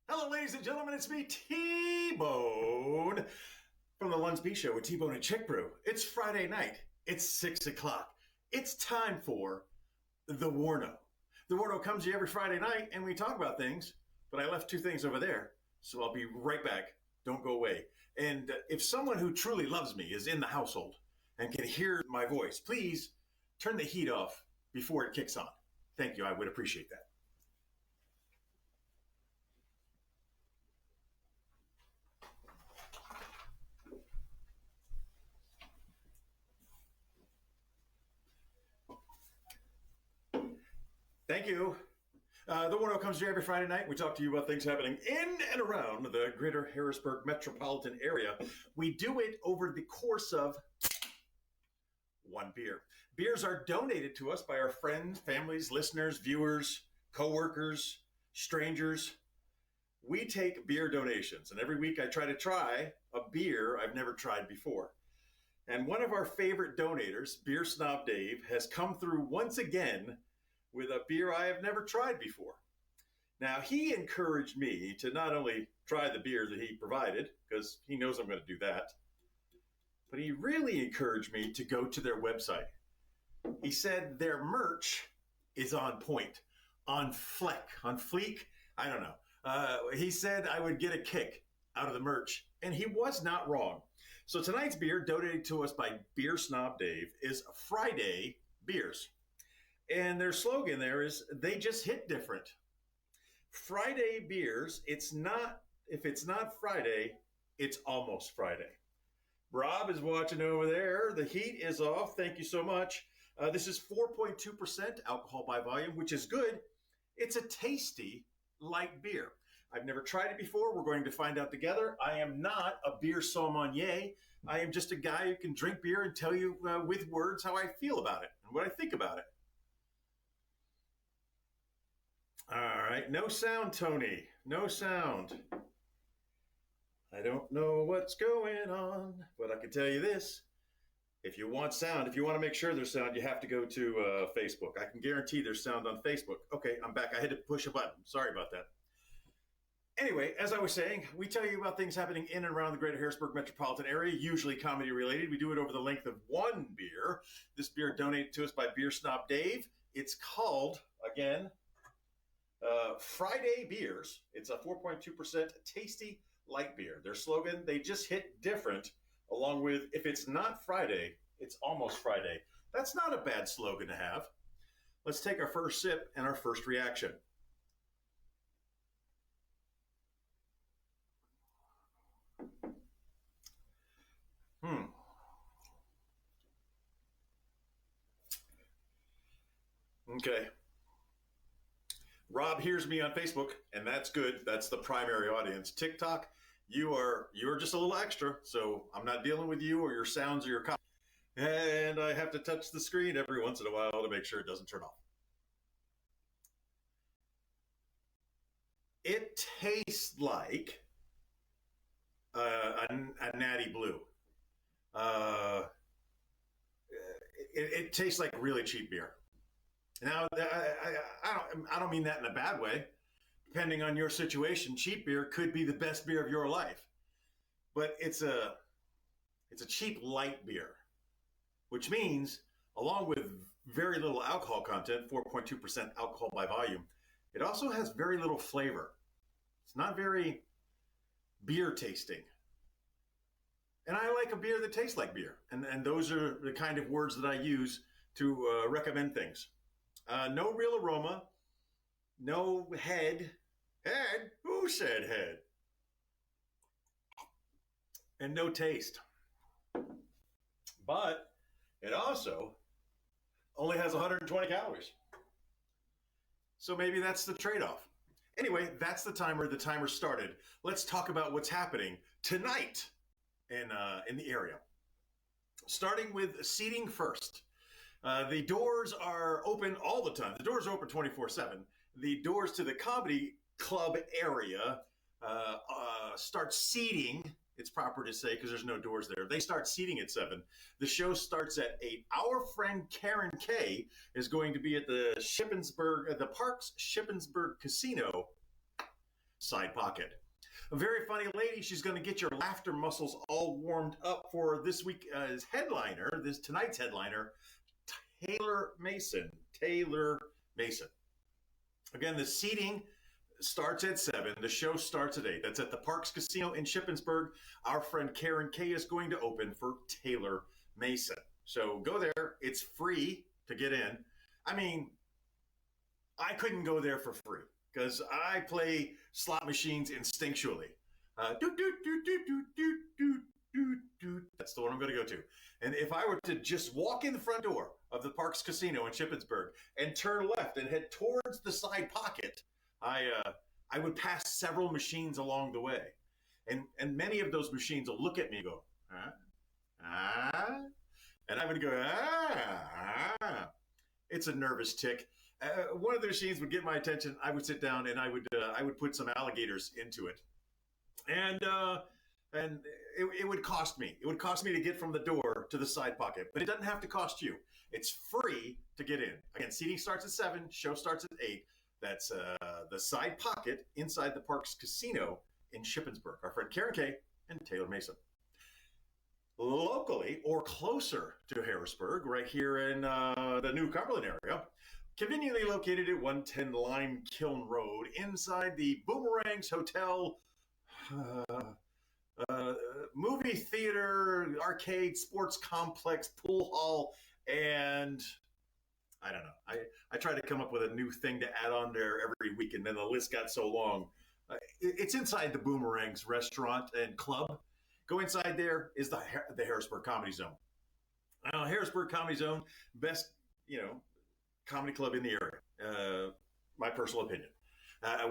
Hello, ladies and gentlemen. It's me, T-Bone, from the Lunch B Show with T-Bone and Chick Brew. It's Friday night. It's 6 o'clock. It's time for the WARNO. The WARNO comes to you every Friday night, and we talk about things, but I left two things over there, so I'll be right back. Don't go away. And if someone who truly loves me is in the household and can hear my voice, please turn the heat off before it kicks on. Thank you. I would appreciate that. Thank you. The WARNO comes to you every Friday night. We talk to you about things happening in and around the greater Harrisburg metropolitan area. We do it over the course of one beer. Beers are donated to us by our friends, families, listeners, viewers, coworkers, strangers. We take beer donations, and every week I try a beer I've never tried before. And one of our favorite donators, Beer Snob Dave, has come through once again with a beer I have never tried before. Now, he encouraged me to not only try the beer that he provided, because he knows I'm going to do that, but he really encouraged me to go to their website. He said their merch is on point, on fleek, I don't know. He said I would get a kick out of the merch, and he was not wrong. So tonight's beer, donated to us by Beer Snob Dave, is Friday Beers. And their slogan there is, they just hit different. Friday beers, if it's not Friday, it's almost Friday. Rob is watching over there. The heat is off. Thank you so much. This is 4.2% alcohol by volume, which is good. It's a tasty, light beer. I've never tried it before. We're going to find out together. I am not a beer sommelier. I am just a guy who can drink beer and tell you with words how I feel about it and what I think about it. All right, no sound, Tony. No sound. I don't know what's going on, but I can tell you this. If you want sound, if you want to make sure there's sound, you have to go to Facebook. I can guarantee there's sound on Facebook. Okay, I'm back. I had to push a button. Sorry about that. Anyway, as I was saying, we tell you about things happening in and around the greater Harrisburg metropolitan area, usually comedy related. We do it over the length of one beer. This beer donated to us by Beer Snob Dave. It's called, again, Friday Beers. It's a 4.2% tasty light beer. Their slogan, they just hit different, along with, if it's not Friday, it's almost Friday. That's not a bad slogan to have. Let's take our first sip and our first reaction. Okay. Rob hears me on Facebook, and that's good. That's the primary audience. TikTok, you are just a little extra, so I'm not dealing with you or your sounds or your comments. And I have to touch the screen every once in a while to make sure it doesn't turn off. It tastes like a Natty Blue. It tastes like really cheap beer. Now, I don't mean that in a bad way. Depending on your situation, cheap beer could be the best beer of your life. But it's a cheap light beer, which means, along with very little alcohol content, 4.2% alcohol by volume, it also has very little flavor. It's not very beer tasting. And I like a beer that tastes like beer. And those are the kind of words that I use to recommend things. No real aroma, no head. Head? Who said head? And no taste. But it also only has 120 calories. So maybe that's the trade-off. Anyway, that's the timer. The timer started. Let's talk about what's happening tonight in the area. Starting with seating first. The doors are open all the time. The doors are open 24/7. The doors to the comedy club area start seating. It's proper to say because there's no doors there. They start seating at 7. The show starts at 8. Our friend Karen Kay is going to be at the Parks Shippensburg Casino side pocket. A very funny lady. She's going to get your laughter muscles all warmed up for this week's headliner, this tonight's headliner, Taylor Mason. Taylor Mason. Again, the seating starts at 7. The show starts at 8. That's at the Parks Casino in Shippensburg. Our friend Karen Kay is going to open for Taylor Mason. So go there. It's free to get in. I mean, I couldn't go there for free because I play slot machines instinctually. That's the one I'm going to go to. And if I were to just walk in the front door of the Parks Casino in Shippensburg and turn left and head towards the side pocket, I would pass several machines along the way. And many of those machines will look at me and go, and I would go, It's a nervous tick. One of the machines would get my attention. I would sit down and I would put some alligators into it. And it would cost me. It would cost me to get from the door to the side pocket, but it doesn't have to cost you. It's free to get in. Again, seating starts at 7, show starts at 8. That's the side pocket inside the Parks Casino in Shippensburg. Our friend Karen Kay and Taylor Mason. Locally or closer to Harrisburg, right here in the New Cumberland area, conveniently located at 110 Lime Kiln Road, inside the Boomerangs Hotel, movie theater, arcade, sports complex, pool hall, and I don't know. I try to come up with a new thing to add on there every week, and then the list got so long. It's inside the Boomerangs restaurant and club. Go inside there is the Harrisburg Comedy Zone. Harrisburg Comedy Zone, best, comedy club in the area. My personal opinion.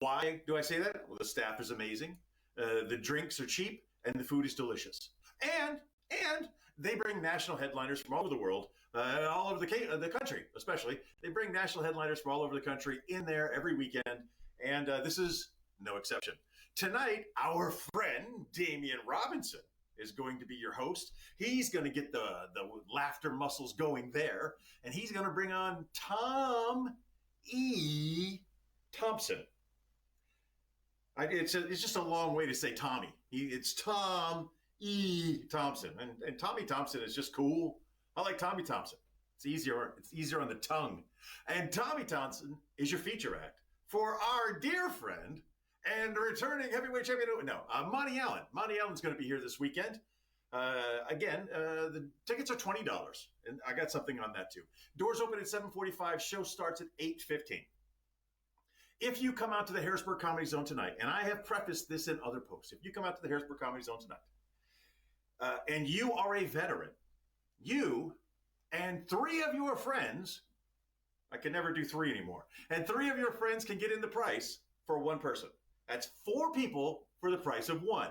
Why do I say that? Well, the staff is amazing. The drinks are cheap and the food is delicious. And they bring national headliners from all over the world, all over the country, especially. They bring national headliners from all over the country in there every weekend. And this is no exception. Tonight, our friend Damian Robinson is going to be your host. He's going to get the laughter muscles going there, and he's going to bring on Tom E. Thompson. It's just a long way to say Tommy. It's Tom E. Thompson, and Tommy Thompson is just cool. I like Tommy Thompson. It's easier on the tongue. And Tommy Thompson is your feature act for our dear friend and returning heavyweight champion. Monty Allen. Monty Allen's going to be here this weekend. Again, the tickets are $20, and I got something on that too. Doors open at 7:45. Show starts at 8:15. If you come out to the Harrisburg Comedy Zone tonight, and I have prefaced this in other posts, if you come out to the Harrisburg Comedy Zone tonight, and you are a veteran, you and 3 of your friends, I can never do 3 anymore, and 3 of your friends can get in the price for 1 person. That's 4 people for the price of 1.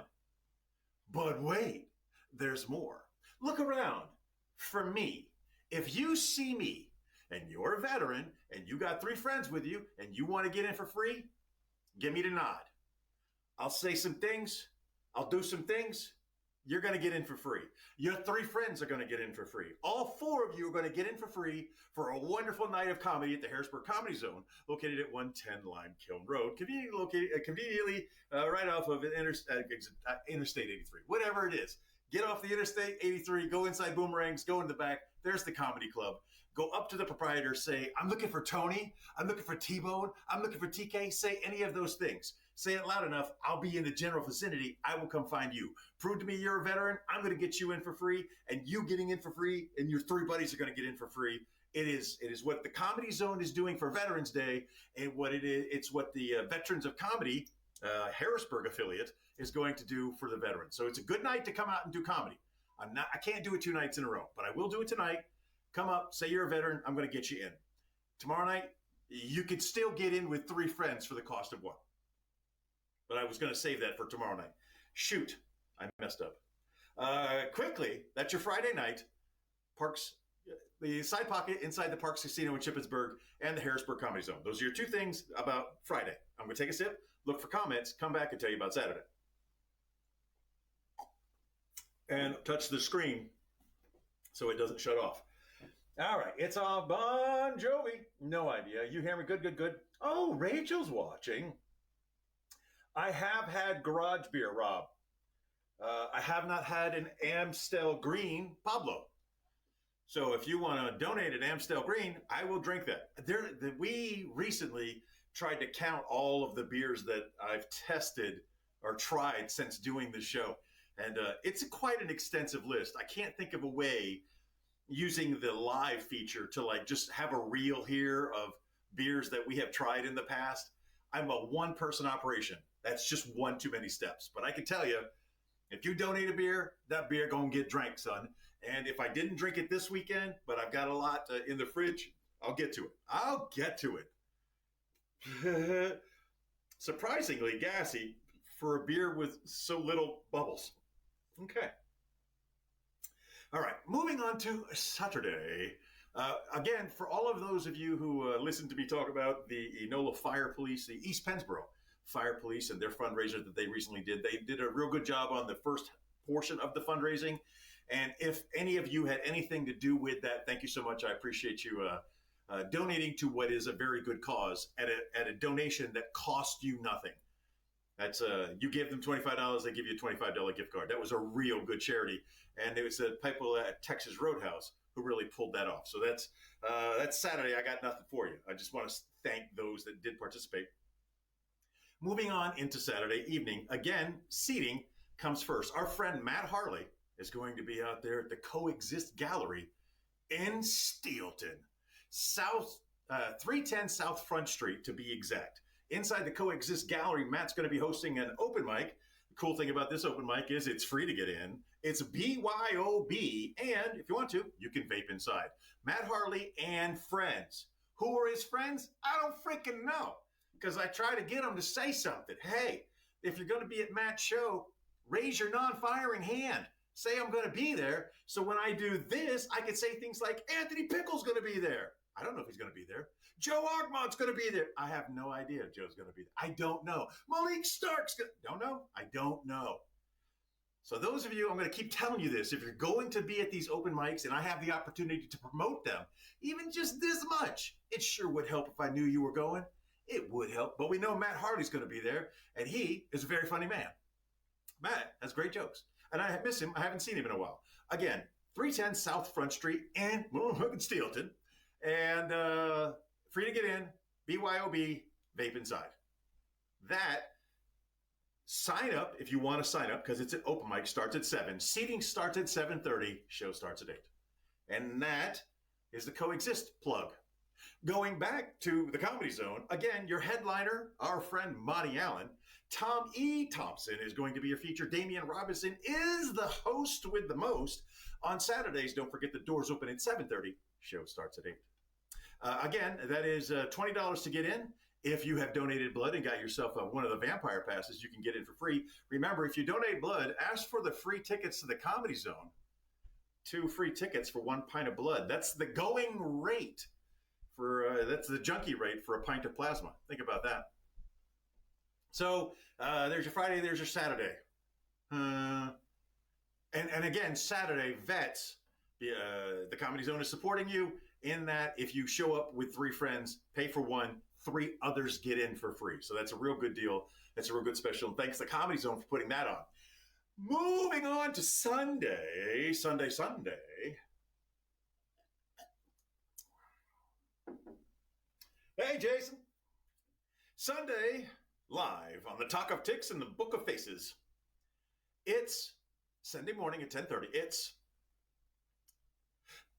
But wait, there's more. Look around. For me, if you see me and you're a veteran and you got 3 friends with you and you want to get in for free, give me the nod. I'll say some things. I'll do some things. You're going to get in for free. Your 3 friends are going to get in for free. All 4 of you are going to get in for free for a wonderful night of comedy at the Harrisburg Comedy Zone, located at 110 Lime Kiln Road, conveniently right off of Interstate 83, whatever it is. Get off the Interstate 83, go inside Boomerangs, go in the back. There's the comedy club. Go up to the proprietor, say, I'm looking for Tony, I'm looking for T-Bone, I'm looking for TK. Say any of those things. Say it loud enough, I'll be in the general vicinity. I will come find you. Prove to me you're a veteran. I'm going to get you in for free, and you getting in for free, and your 3 buddies are going to get in for free. It is what the Comedy Zone is doing for Veterans Day, and it's what the Veterans of Comedy, Harrisburg affiliate, is going to do for the veterans. So it's a good night to come out and do comedy. I can't do it 2 nights in a row, but I will do it tonight. Come up, say you're a veteran. I'm going to get you in. Tomorrow night, you could still get in with 3 friends for the cost of 1. But I was going to save that for tomorrow night. Shoot, I messed up. Quickly, that's your Friday night. Parks, the side pocket inside the Parks Casino in Shippensburg and the Harrisburg Comedy Zone. Those are your 2 things about Friday. I'm going to take a sip, look for comments, come back and tell you about Saturday. And touch the screen so it doesn't shut off. All right, it's on Bon Jovi. No idea. You hear me? Good. Oh, Rachel's watching. I have had garage beer, Rob. I have not had an Amstel Green, Pablo. So if you want to donate an Amstel Green, I will drink that. We recently tried to count all of the beers that I've tested or tried since doing the show, and it's quite an extensive list. I can't think of a way using the live feature to like just have a reel here of beers that we have tried in the past. I'm a one person operation. That's just one too many steps. But I can tell you, if you donate a beer, that beer gonna get drank, son. And if I didn't drink it this weekend, but I've got a lot in the fridge, I'll get to it. I'll get to it. Surprisingly gassy for a beer with so little bubbles. Okay. All right, moving on to Saturday. Again, for all of those of you who listened to me talk about the Enola Fire Police, the East Pennsboro Fire Police, and their fundraiser that they recently did, they did a real good job on the first portion of the fundraising. And if any of you had anything to do with that, thank you so much. I appreciate you donating to what is a very good cause at a donation that cost you nothing. That's you give them $25, they give you a $25 gift card. That was a real good charity, and it was the people at Texas Roadhouse who really pulled that off. So that's Saturday. I got nothing for you. I just want to thank those that did participate. Moving on into Saturday evening, again, seating comes first. Our friend Matt Harley is going to be out there at the Coexist Gallery in Steelton, 310 South Front Street to be exact. Inside the Coexist Gallery, Matt's going to be hosting an open mic. The cool thing about this open mic is it's free to get in. It's BYOB, and if you want to, you can vape inside. Matt Harley and friends. Who are his friends? I don't freaking know, because I try to get them to say something. Hey, if you're going to be at Matt's show, raise your non-firing hand. Say I'm going to be there, so when I do this, I can say things like, Anthony Pickle's going to be there. I don't know if he's going to be there. Joe Argmont's going to be there. I have no idea if Joe's going to be there. I don't know. Malik Stark's going to... Don't know? I don't know. So those of you, I'm going to keep telling you this. If you're going to be at these open mics and I have the opportunity to promote them, even just this much, it sure would help if I knew you were going. It would help. But we know Matt Harley's going to be there, and he is a very funny man. Matt has great jokes, and I miss him. I haven't seen him in a while. Again, 310 South Front Street in Steelton. And free to get in, BYOB, vape inside. That, sign up if you want to sign up, because it's an open mic, starts at 7. Seating starts at 7:30, show starts at 8. And that is the Coexist plug. Going back to the Comedy Zone, again, your headliner, our friend Monty Allen, Tom E. Thompson is going to be your feature. Damian Robinson is the host with the most. On Saturdays, don't forget the doors open at 7:30. Show starts at 8. Again, that is $20 to get in. If you have donated blood and got yourself one of the vampire passes, you can get in for free. Remember, if you donate blood, ask for the free tickets to the Comedy Zone. 2 free tickets for 1 pint of blood. That's the going rate for, that's the junkie rate for a pint of plasma. Think about that. So there's your Friday, there's your Saturday. And again, Saturday, vets, the Comedy Zone is supporting you in that if you show up with 3 friends, pay for 1, 3 others get in for free. So that's a real good deal. That's a real good special. And thanks to the Comedy Zone for putting that on. Moving on to Sunday. Hey, Jason. Sunday, live on the Talk of Ticks and the Book of Faces. It's Sunday morning at 10:30. It's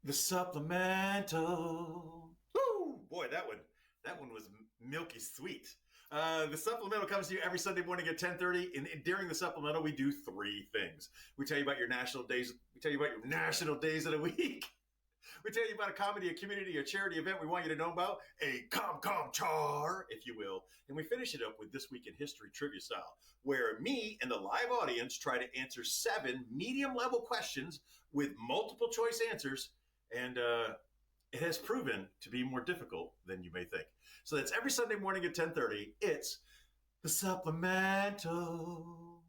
the supplemental. Woo! Boy, that one was milky sweet. The supplemental comes to you every Sunday morning at 10:30. And during the supplemental, we do 3 things. We tell you about your national days. We tell you about your national days of the week. We tell you about a comedy, a community, a charity event we want you to know about, a com-char, if you will. And we finish it up with This Week in History trivia style, where me and the live audience try to answer 7 medium-level questions with multiple choice answers. And it has proven to be more difficult than you may think. So that's every Sunday morning at 10:30. It's the supplemental.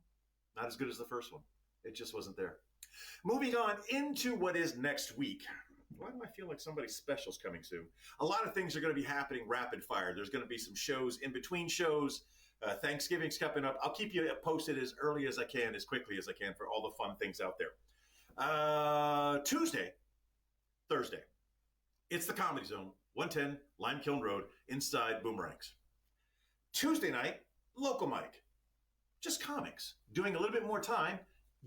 Not as good as the first one. It just wasn't there. Moving on into what is next week. Why do I feel like somebody special's coming soon? A lot of things are going to be happening rapid fire. There's going to be some shows in between shows. Thanksgiving's coming up. I'll keep you posted as early as I can, as quickly as I can for all the fun things out there. Tuesday, Thursday, it's the Comedy Zone, 110 Lime Kiln Road, inside Boomerangs. Tuesday night, local mic, just comics, doing a little bit more time.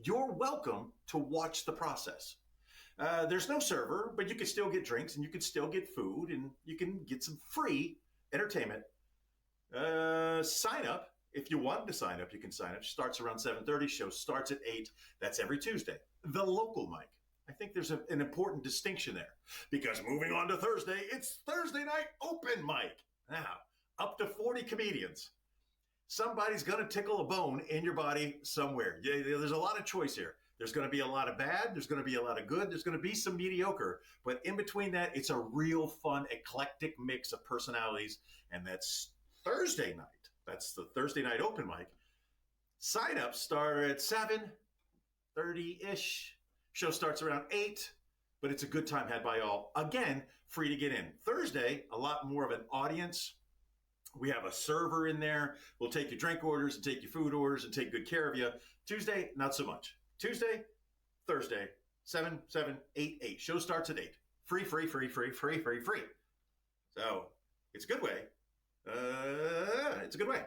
You're welcome to watch the process. There's no server, but you can still get drinks and you can still get food and you can get some free entertainment. Sign up. If you want to sign up, you can sign up. Starts around 7:30. Show starts at 8. That's every Tuesday. The local mic. I think there's an important distinction there because moving on to Thursday, it's Thursday night open mic. Now, up to 40 comedians. Somebody's going to tickle a bone in your body somewhere. There's a lot of choice here. There's going to be a lot of bad. There's going to be a lot of good. There's going to be some mediocre. But in between that, it's a real fun, eclectic mix of personalities. And that's Thursday night. That's the Thursday night open mic. Sign-ups start at 7:30-ish. Show starts around 8, but it's a good time had by all. Again, free to get in. Thursday, a lot more of an audience. We have a server in there. We'll take your drink orders and take your food orders and take good care of you. Tuesday, not so much. Tuesday, Thursday, 7, 7, 8, 8. Show starts at 8. Free, free, free, free, free, free, free. So it's a good way. It's a good way.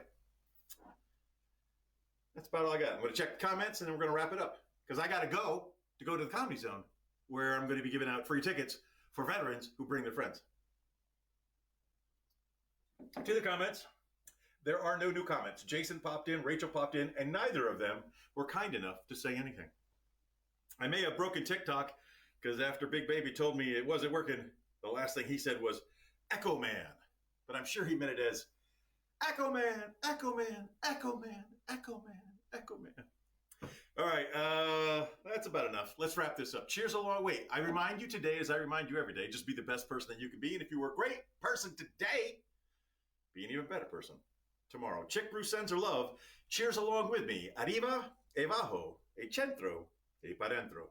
That's about all I got. I'm going to check the comments and then we're going to wrap it up because I got to go to the Comedy Zone where I'm going to be giving out free tickets for veterans who bring their friends. To the comments, there are no new comments. Jason popped in, Rachel popped in, and neither of them were kind enough to say anything. I may have broken TikTok because after Big Baby told me it wasn't working, the last thing he said was Echo Man. But I'm sure he meant it as Echo Man, Echo Man, Echo Man, Echo Man, Echo Man. All right, that's about enough. Let's wrap this up. Cheers along. Wait, I remind you today, as I remind you every day, just be the best person that you can be. And if you were a great person today, be an even better person tomorrow. Chick Bruce sends her love. Cheers along with me. Arriba, e bajo, e centro, e pa dentro.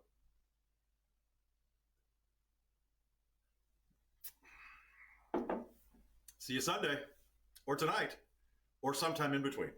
See you Sunday, or tonight, or sometime in between.